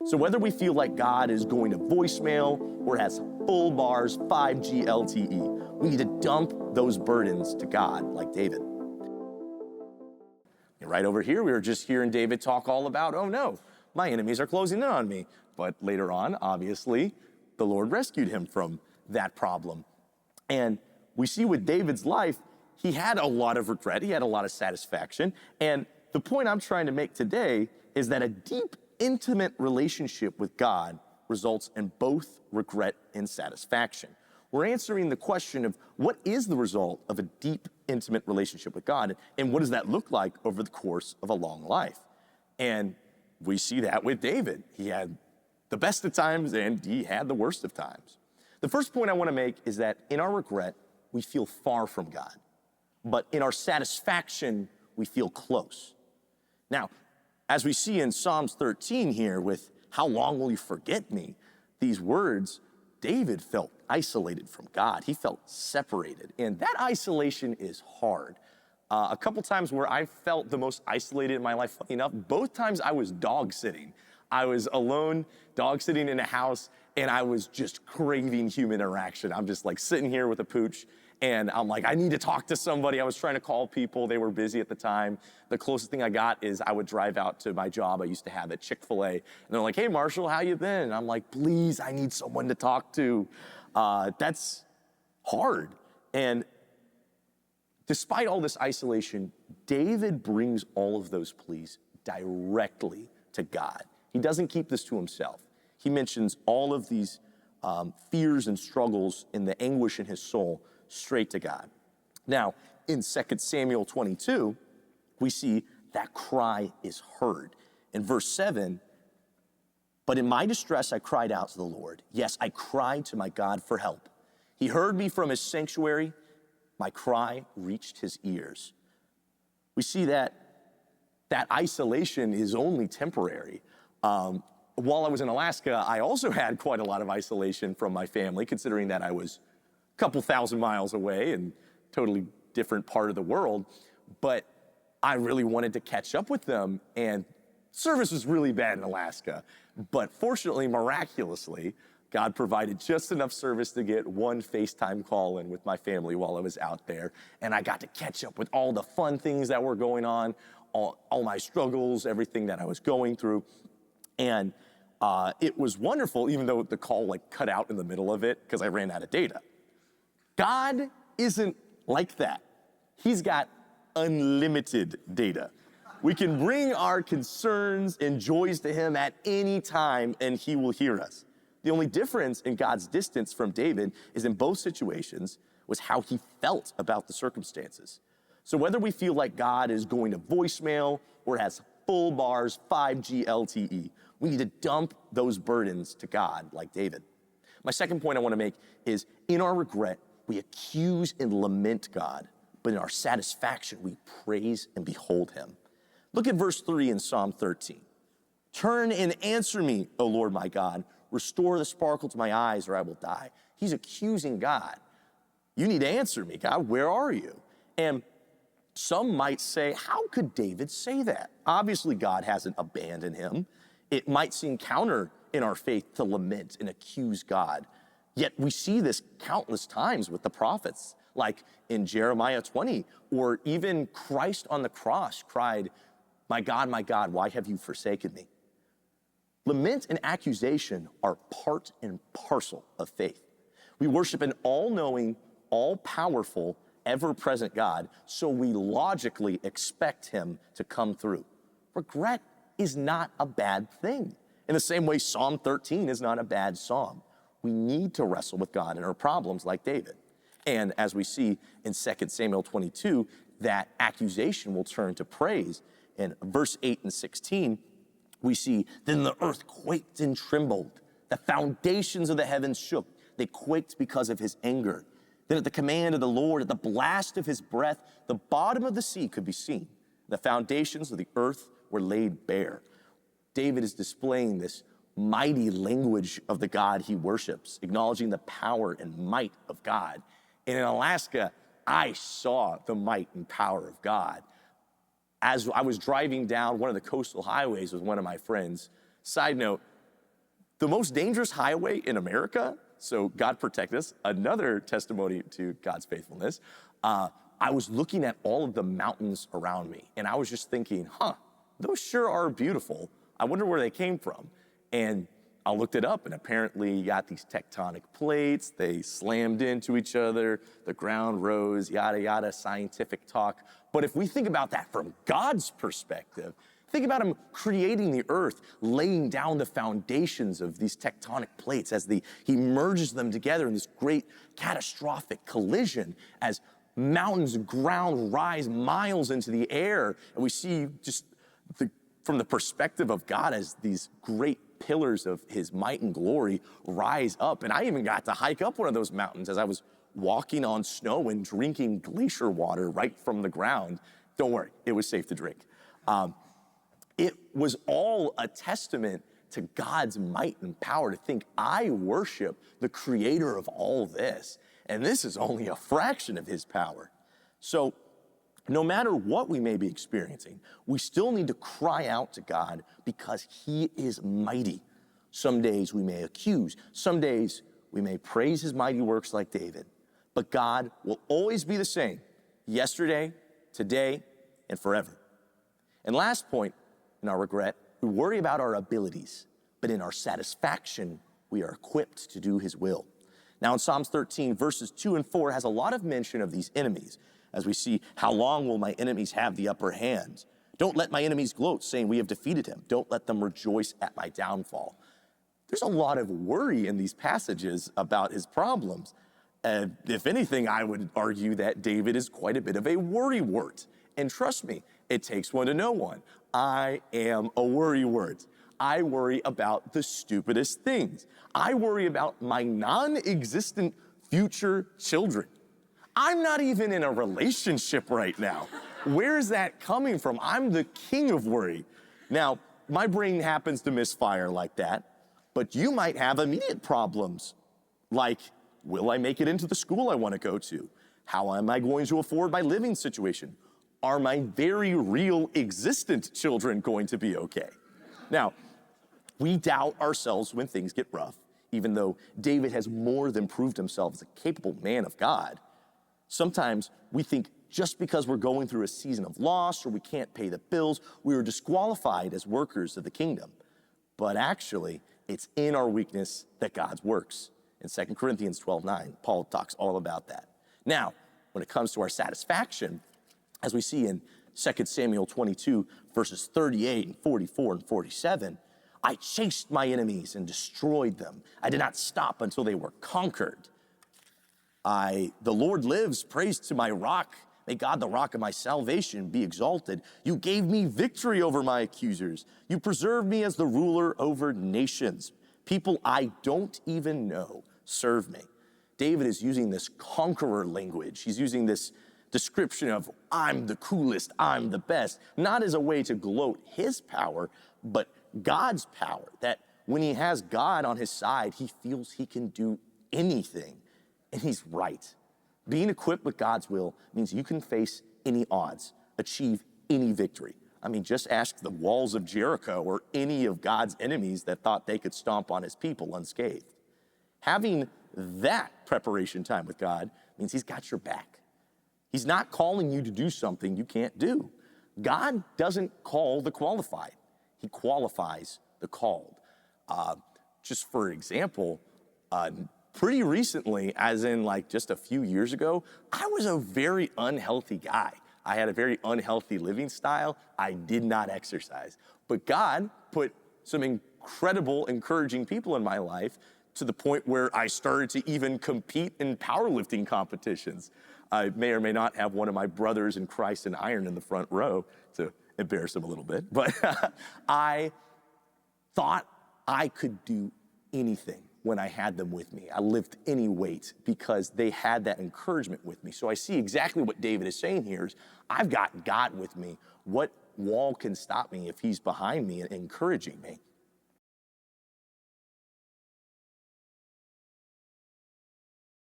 So whether we feel like God is going to voicemail or has full bars 5G LTE, we need to dump those burdens to God like David. And right over here, we were just hearing David talk all about, oh no, my enemies are closing in on me. But later on, obviously, the Lord rescued him from that problem. And we see with David's life, he had a lot of regret, he had a lot of satisfaction. And the point I'm trying to make today is that a deep, intimate relationship with God results in both regret and satisfaction. We're answering the question of what is the result of a deep, intimate relationship with God, and what does that look like over the course of a long life? And we see that with David. He had the best of times and he had the worst of times. The first point I want to make is that in our regret, we feel far from God, but in our satisfaction, we feel close. Now, as we see in Psalms 13 here with, how long will you forget me? These words, David felt isolated from God. He felt separated, and that isolation is hard. A couple times where I felt the most isolated in my life, funny enough, both times I was dog sitting. I was alone, dog sitting in a house, and I was just craving human interaction. I'm just like sitting here with a pooch, and I'm like, I need to talk to somebody. I was trying to call people. They were busy at the time. The closest thing I got is I would drive out to my job I used to have at Chick-fil-A. And they're like, hey, Marshall, how you been? And I'm like, please, I need someone to talk to. That's hard. And despite all this isolation, David brings all of those pleas directly to God. He doesn't keep this to himself. He mentions all of these fears and struggles and the anguish in his soul straight to God. Now, in 2 Samuel 22, we see that cry is heard. In verse 7, but in my distress I cried out to the Lord. Yes, I cried to my God for help. He heard me from his sanctuary. My cry reached his ears. We see that isolation is only temporary. While I was in Alaska, I also had quite a lot of isolation from my family, considering that I was a couple thousand miles away and totally different part of the world. But I really wanted to catch up with them, and service was really bad in Alaska. But fortunately, miraculously, God provided just enough service to get one FaceTime call in with my family while I was out there. And I got to catch up with all the fun things that were going on, all my struggles, everything that I was going through. And it was wonderful, even though the call like cut out in the middle of it because I ran out of data. God isn't like that. He's got unlimited data. We can bring our concerns and joys to him at any time and he will hear us. The only difference in God's distance from David is in both situations was how he felt about the circumstances. So whether we feel like God is going to voicemail or has full bars 5G LTE, we need to dump those burdens to God like David. My second point I want to make is in our regret, we accuse and lament God, but in our satisfaction, we praise and behold him. Look at verse 3 in Psalm 13. Turn and answer me, O Lord my God. Restore the sparkle to my eyes or I will die. He's accusing God. You need to answer me, God. Where are you? And some might say, how could David say that? Obviously, God hasn't abandoned him. It might seem counter in our faith to lament and accuse God. Yet we see this countless times with the prophets, like in Jeremiah 20, or even Christ on the cross cried, my God, why have you forsaken me? Lament and accusation are part and parcel of faith. We worship an all-knowing, all-powerful, ever-present God, so we logically expect him to come through. Regret is not a bad thing. In the same way, Psalm 13 is not a bad psalm. We need to wrestle with God in our problems like David. And as we see in 2 Samuel 22, that accusation will turn to praise. In verse 8 and 16, we see, then the earth quaked and trembled. The foundations of the heavens shook. They quaked because of his anger. Then at the command of the Lord, at the blast of his breath, the bottom of the sea could be seen. The foundations of the earth were laid bare. David is displaying this mighty language of the God he worships, acknowledging the power and might of God. And in Alaska, I saw the might and power of God. As I was driving down one of the coastal highways with one of my friends, side note, The most dangerous highway in America, so God protect us, another testimony to God's faithfulness. I was looking at all of the mountains around me, and I was just thinking, those sure are beautiful. I wonder where they came from. And I looked it up, and apparently you got these tectonic plates, they slammed into each other, the ground rose, yada, yada, scientific talk. But if we think about that from God's perspective, think about him creating the earth, laying down the foundations of these tectonic plates as he merges them together in this great catastrophic collision as mountains and ground rise miles into the air. And we see just from the perspective of God as these great pillars of his might and glory rise up. And I even got to hike up one of those mountains as I was walking on snow and drinking glacier water right from the ground. Don't worry, it was safe to drink. It was all a testament to God's might and power to think, I worship the creator of all this, and this is only a fraction of his power. So no matter what we may be experiencing, we still need to cry out to God because he is mighty. Some days we may accuse, some days we may praise his mighty works like David, but God will always be the same, yesterday, today, and forever. And last point, in our regret, we worry about our abilities, but in our satisfaction, we are equipped to do his will. Now in Psalms 13, verses 2 and 4 has a lot of mention of these enemies, as we see, how long will my enemies have the upper hand? Don't let my enemies gloat, saying we have defeated him. Don't let them rejoice at my downfall. There's a lot of worry in these passages about his problems. And if anything, I would argue that David is quite a bit of a worrywart. And trust me, it takes one to know one. I am a worrywart. I worry about the stupidest things. I worry about my non-existent future children. I'm not even in a relationship right now. Where is that coming from? I'm the king of worry. Now, my brain happens to misfire like that, but you might have immediate problems like, will I make it into the school I want to go to? How am I going to afford my living situation? Are my very real existent children going to be okay? Now, we doubt ourselves when things get rough, even though David has more than proved himself as a capable man of God. Sometimes we think just because we're going through a season of loss or we can't pay the bills, we are disqualified as workers of the kingdom. But actually, it's in our weakness that God works. In 2 Corinthians 12:9, Paul talks all about that. Now, when it comes to our satisfaction, as we see in 2 Samuel 22, verses 38 and 44 and 47, I chased my enemies and destroyed them. I did not stop until they were conquered. The Lord lives, praise to my rock. May God, the rock of my salvation, be exalted. You gave me victory over my accusers. You preserved me as the ruler over nations. People I don't even know serve me. David is using this conqueror language. He's using this description of I'm the coolest, I'm the best, not as a way to gloat his power, but God's power, that when he has God on his side, he feels he can do anything. And he's right. Being equipped with God's will means you can face any odds, achieve any victory. I mean, just ask the walls of Jericho or any of God's enemies that thought they could stomp on his people unscathed. Having that preparation time with God means he's got your back. He's not calling you to do something you can't do. God doesn't call the qualified. He qualifies the called. Just for example, pretty recently, as in like just a few years ago, I was a very unhealthy guy. I had a very unhealthy living style. I did not exercise. But God put some incredible, encouraging people in my life to the point where I started to even compete in powerlifting competitions. I may or may not have one of my brothers in Christ in iron in the front row to embarrass him a little bit. But I thought I could do anything when I had them with me. I lift any weight because they had that encouragement with me. So I see exactly what David is saying here is, I've got God with me. What wall can stop me if he's behind me and encouraging me?